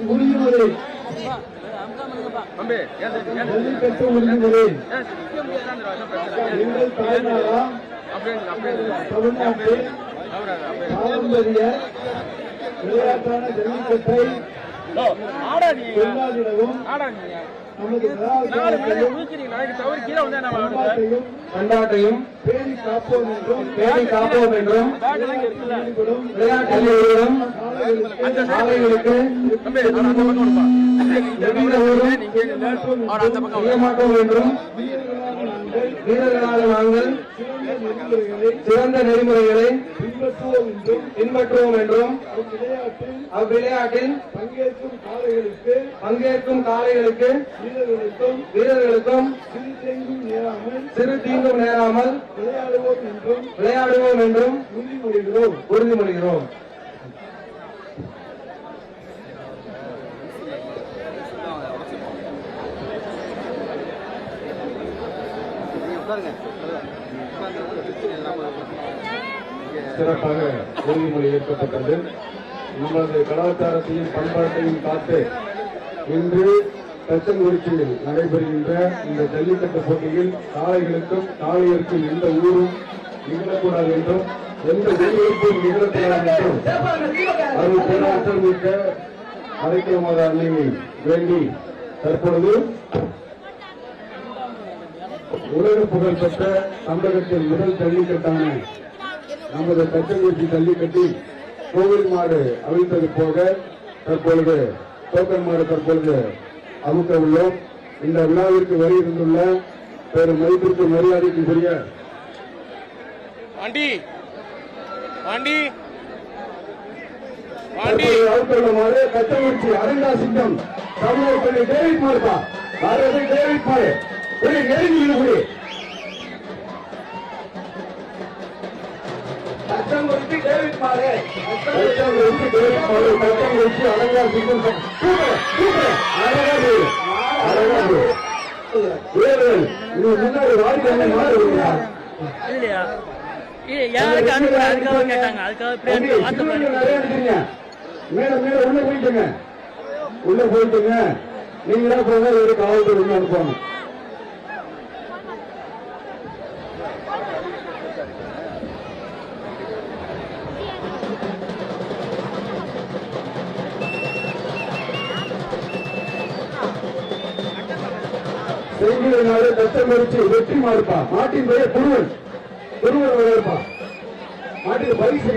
உறுதிமொழி ஜல்லிக்கட்டு உறுதிமொழி எங்கள் தாய்நாடா தமிழ்நாட்டில் பாரம்பரிய விளையாட்டான ஜல்லிக்கட்டை கொண்டாடிடவும் நமது கொண்டாட்டையும் பேணி காப்போம் என்றும் விளையாட்டுகளும் சாலைகளுக்கு மாட்டோம் என்றும் வீரர்களாக நாங்கள் சிறந்த நெறிமுறைகளை பின்பற்றுவோம் என்றும் அவ்விளையாட்டில் பங்கேற்கும் காளைகளுக்கு வீரர்களுக்கும் சிறு தீங்கும் நேராமல் விளையாடுவோம் என்றும் உறுதிமொழிகிறோம். சிறப்பாக உறுதிமொழி ஏற்கப்பட்டது. நமது கலாச்சாரத்தையும் பண்பாட்டையும் காத்து இன்று தச்சங்குறிச்சியில் நடைபெறுகின்ற இந்த ஜல்லிக்கட்டு போட்டியில் காளைகளுக்கும் காளையருக்கும் எந்த ஊரும் நிகழக்கூடாது என்றும் எந்த உயிரிழப்பும் நிகழக்கூடாது என்றும் அது பேராற்றல் மிக்க அரைக்கமாத அன்னையை வேண்டி தற்பொழுது உலக புகழ்பெற்ற தமிழகத்தின் முதல் ஜல்லிக்கட்டான நமது தச்சங்குறிச்சி ஜல்லிக்கட்டில் கோவில் மாடு அவிழ்த்தது போக தற்பொழுது டோக்கன் மாடு தற்பொழுது அமுக்க உள்ளோம். இந்த விழாவிற்கு வருகின்றுள்ள பெரும் மதிப்பிற்கு மரியாதைக்குரிய மாடு தச்சங்குறிச்சி அருங்கா சிங்கம் தமிழக டேவிட் மாடுப்பா டேவிட் மாடு நெருங்கி தச்சங்குறிச்சி டேவிட் மாடு அழகா சிங்கம் முன்னாடி வாழ்க்கை மாடு இல்லையா யாருக்கு அதுக்காக கேட்டாங்க. அதுக்காக மேடம் உள்ள போயிட்டுங்க நீங்களா போங்க ஒரு காவல்துறை உள்ள அனுப்புவாங்க. தச்சங்குறிச்சி வெற்றி மாடுப்பா மாட்டின் பெயர் குருவன் இருப்பா மாட்டுக்கு பரிசு